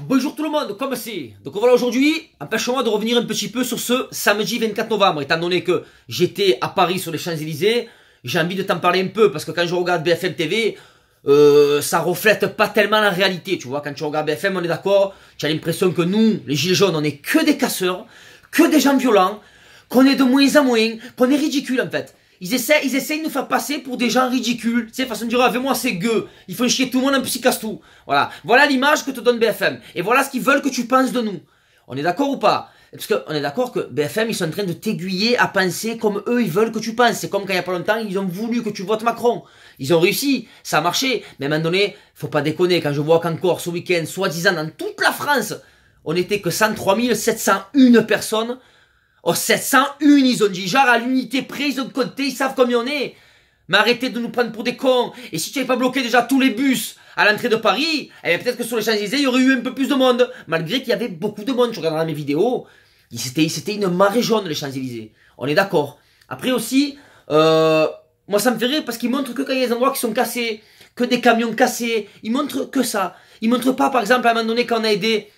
Bonjour tout le monde, comme c'est? Donc voilà, aujourd'hui, empêche-moi de revenir un petit peu sur ce samedi 24 novembre, étant donné que j'étais à Paris sur les Champs-Élysées, j'ai envie de t'en parler un peu, parce que quand je regarde BFM TV, ça reflète pas tellement la réalité, tu vois. Quand tu regardes BFM, on est d'accord, tu as l'impression que nous, les gilets jaunes, on est que des casseurs, que des gens violents, qu'on est de moins en moins, qu'on est ridicule en fait. Ils essayent de nous faire passer pour des gens ridicules. Tu sais, façon de dire, avec moi c'est gueux. Ils font chier tout le monde, un petit casse-tout. Voilà. Voilà l'image que te donne BFM. Et voilà ce qu'ils veulent que tu penses de nous. On est d'accord ou pas? Parce qu'on est d'accord que BFM, ils sont en train de t'aiguiller à penser comme eux, ils veulent que tu penses. C'est comme quand il y a pas longtemps, ils ont voulu que tu votes Macron. Ils ont réussi. Ça a marché. Mais à un moment donné, faut pas déconner. Quand je vois qu'encore ce week-end, soi-disant dans toute la France, on était que 103 701 personnes. Oh, 701, ils ont dit, genre à l'unité près, ils ont compté, ils savent combien on est. Mais arrêtez de nous prendre pour des cons. Et si tu n'avais pas bloqué déjà tous les bus à l'entrée de Paris, eh bien peut-être que sur les Champs-Élysées, il y aurait eu un peu plus de monde. Malgré qu'il y avait beaucoup de monde. Tu regarderas mes vidéos, c'était une marée jaune, les Champs-Élysées. On est d'accord. Après aussi, moi ça me fait rire parce qu'ils montrent que quand il y a des endroits qui sont cassés, que des camions cassés, ils montrent que ça. Ils montrent pas, par exemple, à un moment donné, quand on a aidé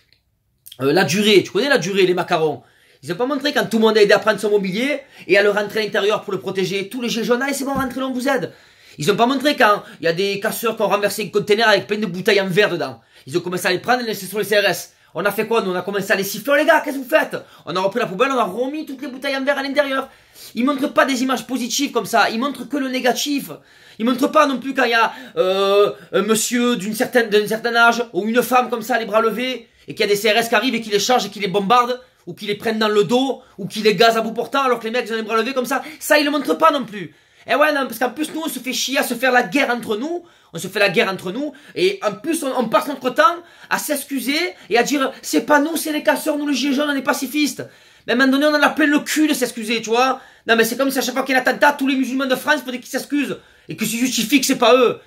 la durée. Tu connais la durée, les macarons? Ils n'ont pas montré quand tout le monde a aidé à prendre son mobilier et à le rentrer à l'intérieur pour le protéger. Tous les gilets jaunes, allez c'est bon, rentrez là, on vous aide. Ils n'ont pas montré quand il y a des casseurs qui ont renversé un conteneur avec plein de bouteilles en verre dedans. Ils ont commencé à les prendre et les laisser sur les CRS. On a fait quoi? Nous, on a commencé à les siffler. Oh, les gars, qu'est-ce que vous faites? On a repris la poubelle, on a remis toutes les bouteilles en verre à l'intérieur. Ils montrent pas des images positives comme ça. Ils montrent que le négatif. Ils montrent pas non plus quand il y a un monsieur d'un certain âge ou une femme comme ça, les bras levés, et qu'il y a des CRS qui arrivent et qui les chargent et qui les bombardent, ou qui les prennent dans le dos, ou qui les gazent à bout portant alors que les mecs ils ont les bras levés comme ça. Ça, ils le montrent pas non plus. Et ouais, non, parce qu'en plus, nous, on se fait chier à se faire la guerre entre nous. On se fait la guerre entre nous. Et en plus, on passe notre temps à s'excuser et à dire, c'est pas nous, c'est les casseurs, nous, les gilets jaunes, on est pacifistes. Mais à un moment donné, on en a plein le cul de s'excuser, tu vois. Non, mais c'est comme si à chaque fois qu'il y a un attentat, tous les musulmans de France, il faudrait qu'ils s'excusent. Et qu'ils se justifient que c'est pas eux.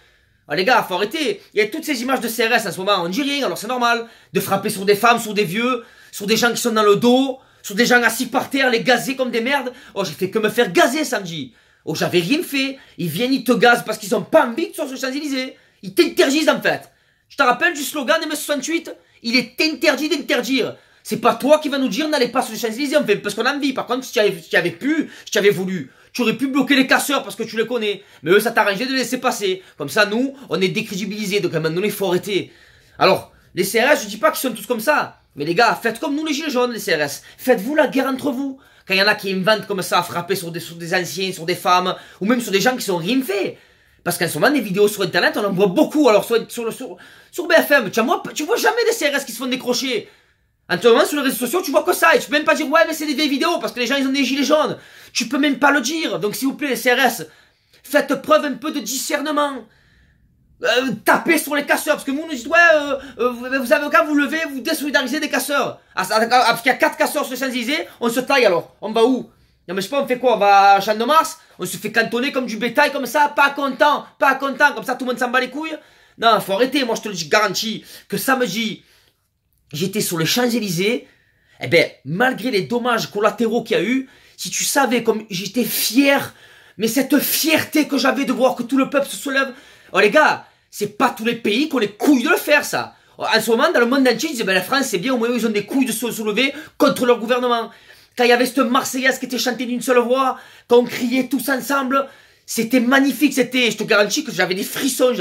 Ah, les gars, faut arrêter. Il y a toutes ces images de CRS en ce moment, on dit rien, alors c'est normal. De frapper sur des femmes, sur des vieux, sur des gens qui sont dans le dos, sur des gens assis par terre, les gazer comme des merdes. Oh, j'ai fait que me faire gazer samedi. Oh, j'avais rien fait. Ils viennent, ils te gazent parce qu'ils ont pas envie que tu sois sur les Champs-Élysées. Ils t'interdisent en fait. Je te rappelle du slogan de M68, il est interdit d'interdire. C'est pas toi qui vas nous dire n'allez pas sur les Champs-Élysées, on fait parce qu'on a envie. Par contre, si tu avais pu, si tu avais voulu, tu aurais pu bloquer les casseurs parce que tu les connais. Mais eux, ça t'arrangeait de les laisser passer. Comme ça, nous, on est décrédibilisés. Donc à un moment donné, il faut arrêter. Alors, les CRS, je dis pas qu'ils sont tous comme ça. Mais les gars, faites comme nous les gilets jaunes, les CRS. Faites-vous la guerre entre vous. Quand il y en a qui inventent comme ça à frapper sur des anciens, sur des femmes, ou même sur des gens qui sont rien fait. Parce qu'en ce moment, des vidéos sur internet, on en voit beaucoup. Alors sur BFM, tu vois jamais des CRS qui se font décrocher. En ce moment, sur les réseaux sociaux, tu vois que ça. Et tu peux même pas dire, ouais, mais c'est des vieilles vidéos, parce que les gens, ils ont des gilets jaunes. Tu peux même pas le dire. Donc s'il vous plaît, les CRS, faites preuve un peu de discernement. Tapez sur les casseurs, parce que nous, on nous dit, ouais, vous avez qu'à vous lever, vous désolidarisez des casseurs. Parce qu'il y a 4 casseurs sur les Champs-Élysées, on se taille alors. On va où? Non mais je sais pas, on fait quoi? On va à Champ de Mars? On se fait cantonner comme du bétail, comme ça, pas content, comme ça tout le monde s'en bat les couilles? Non, faut arrêter, moi je te le dis garantis, que samedi, j'étais sur les Champs-Élysées, eh ben, malgré les dommages collatéraux qu'il y a eu, si tu savais comme j'étais fier, mais cette fierté que j'avais de voir que tout le peuple se soulève, oh les gars, c'est pas tous les pays qui ont les couilles de le faire, ça. En ce moment, dans le monde entier, ils disent, ben la France, c'est bien, au moins, ils ont des couilles de se soulever contre leur gouvernement. Quand il y avait cette Marseillaise qui était chantée d'une seule voix, quand on criait tous ensemble, c'était magnifique, je te garantis que j'avais des frissons,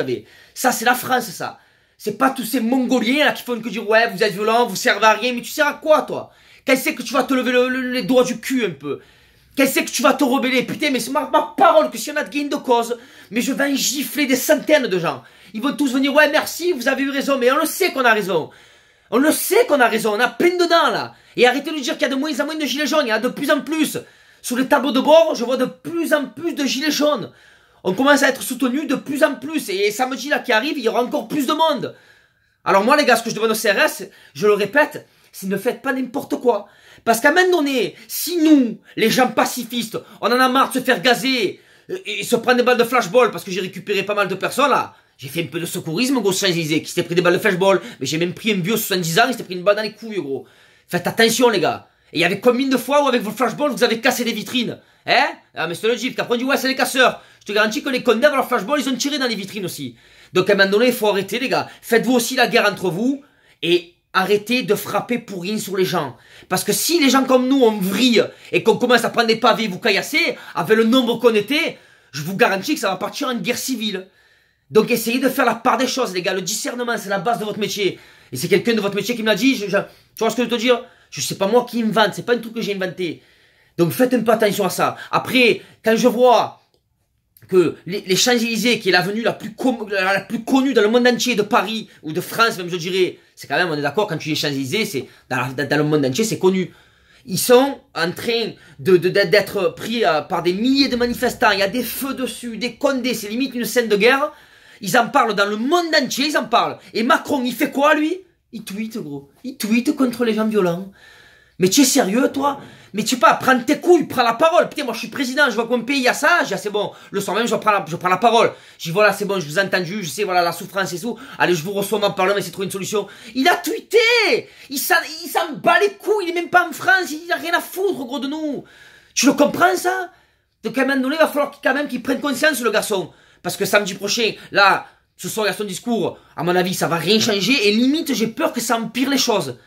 ça, c'est la France, ça. C'est pas tous ces Mongoliens, là, qui font que dire, ouais, vous êtes violents, vous servez à rien, mais tu sers à quoi, toi? Quand c'est que tu vas te lever les doigts du cul, un peu? Quand c'est que tu vas te rebeller? Putain, mais c'est ma parole que s'il y en a de gain de cause, mais je vais en gifler des centaines de gens. Ils vont tous venir, ouais, merci, vous avez eu raison, mais on le sait qu'on a raison. On le sait qu'on a raison, on a plein dedans, là. Et arrêtez de dire qu'il y a de moins en moins de gilets jaunes, il y en a de plus en plus. Sur les tableaux de bord, je vois de plus en plus de gilets jaunes. On commence à être soutenus de plus en plus. Et samedi, là, qui arrive, il y aura encore plus de monde. Alors moi, les gars, ce que je demande au CRS, je le répète, c'est ne faites pas n'importe quoi. Parce qu'à un moment donné, si nous, les gens pacifistes, on en a marre de se faire gazer et se prendre des balles de flashball, parce que j'ai récupéré pas mal de personnes, là. J'ai fait un peu de secourisme, gros, Champs-Élysées, qui s'était pris des balles de flashball. Mais j'ai même pris un vieux 70 ans, il s'était pris une balle dans les couilles, gros. Faites attention, les gars. Et il y avait combien de fois où avec vos flashballs, vous avez cassé des vitrines? Hein? Ah, mais c'est le Jeep, qu'après on dit, ouais, c'est les casseurs. Je te garantis que les condamnés, avec leurs flashballs, ils ont tiré dans les vitrines aussi. Donc à un moment donné, il faut arrêter, les gars. Faites-vous aussi la guerre entre vous. Et arrêtez de frapper pour rien sur les gens. Parce que si les gens comme nous, on vrille et qu'on commence à prendre des pavés et vous caillasser, avec le nombre qu'on était, je vous garantis que ça va partir en guerre civile. Donc essayez de faire la part des choses, les gars. Le discernement, c'est la base de votre métier. Et c'est quelqu'un de votre métier qui me l'a dit. Tu vois ce que je veux te dire? C'est pas moi qui invente, c'est pas un truc que j'ai inventé. Donc faites un peu attention à ça. Après, quand je vois que les Champs-Élysées, qui est l'avenue la plus connue dans le monde entier, de Paris, ou de France même je dirais, c'est quand même, on est d'accord, quand tu dis Champs-Élysées, c'est dans le monde entier, c'est connu. Ils sont en train d'être pris par des milliers de manifestants, il y a des feux dessus, des condés, c'est limite une scène de guerre. Ils en parlent dans le monde entier, ils en parlent. Et Macron, il fait quoi, lui? Il tweet, gros. Il tweet contre les gens violents. Mais tu es sérieux, toi? Mais tu sais pas, prends tes couilles, prends la parole. Putain, moi je suis président, je vois que mon pays a ça, j'ai c'est bon. Le soir même, je prends la parole. Je dis voilà, c'est bon, je vous ai entendu, je sais, voilà, la souffrance et tout. Allez, je vous reçois m'en parler, mais c'est trouver une solution. Il a tweeté! Il s'en bat les couilles, il est même pas en France, il a rien à foutre, gros, de nous. Tu le comprends, ça? Donc à un moment donné, il va falloir quand même qu'il prenne conscience, le garçon. Parce que samedi prochain, là, ce soir, il y a son discours, à mon avis, ça va rien changer, et limite, j'ai peur que ça empire les choses.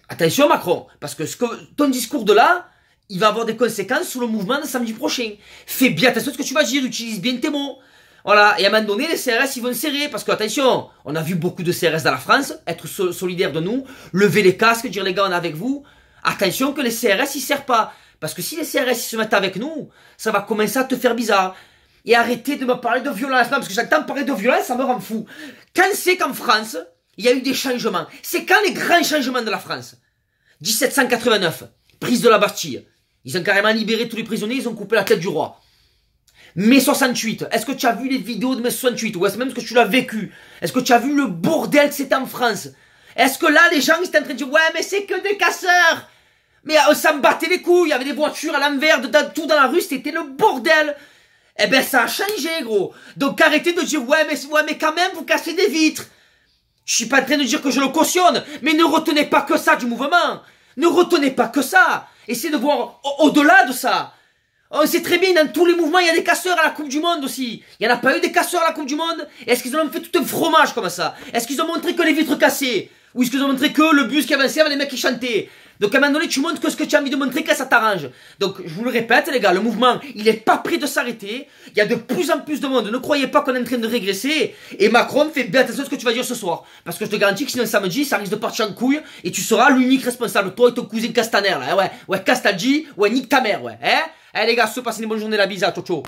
Attention Macron, parce que ton discours de là, il va avoir des conséquences sur le mouvement de samedi prochain. Fais bien attention à ce que tu vas dire, utilise bien tes mots. Voilà, et à un moment donné, les CRS, ils vont serrer, parce que attention, on a vu beaucoup de CRS dans la France, être solidaires de nous, lever les casques, dire les gars, on est avec vous. Attention que les CRS, ils serrent pas, parce que si les CRS, ils se mettent avec nous, ça va commencer à te faire bizarre. Et arrêtez de me parler de violence, non, parce que j'entends parler de violence, ça me rend fou. Quand c'est qu'en France, il y a eu des changements. C'est quand les grands changements de la France? 1789, prise de la Bastille. Ils ont carrément libéré tous les prisonniers, ils ont coupé la tête du roi. Mai 68, est-ce que tu as vu les vidéos de mai 68? Ou est-ce même que tu l'as vécu? Est-ce que tu as vu le bordel que c'était en France? Est-ce que là, les gens, ils étaient en train de dire, ouais, mais c'est que des casseurs? Mais ça me battait les couilles, il y avait des voitures à l'envers, tout dans la rue, c'était le bordel. Eh ben, ça a changé, gros. Donc arrêtez de dire, ouais, mais quand même, vous cassez des vitres. Je suis pas en train de dire que je le cautionne, mais ne retenez pas que ça du mouvement. Ne retenez pas que ça. Essayez de voir au-delà de ça. On sait très bien, dans tous les mouvements, il y a des casseurs à la Coupe du Monde aussi. Il n'y en a pas eu des casseurs à la Coupe du Monde? Est-ce qu'ils ont fait tout un fromage comme ça? Est-ce qu'ils ont montré que les vitres cassées? Ou est-ce qu'ils ont montré que le bus qui avançait avec les mecs qui chantaient? Donc à un moment donné, tu montres que ce que tu as envie de montrer quand ça t'arrange. Donc je vous le répète les gars, le mouvement, il est pas prêt de s'arrêter. Il y a de plus en plus de monde. Ne croyez pas qu'on est en train de régresser. Et Macron, fais bien attention à ce que tu vas dire ce soir. Parce que je te garantis que sinon samedi, ça risque de partir en couille. Et tu seras l'unique responsable. Toi et ton cousin Castaner là. Ouais, Castaldi, ouais, nique ta mère, ouais. Hein? Allez les gars, se passez une bonne journée, la bise, ciao ciao.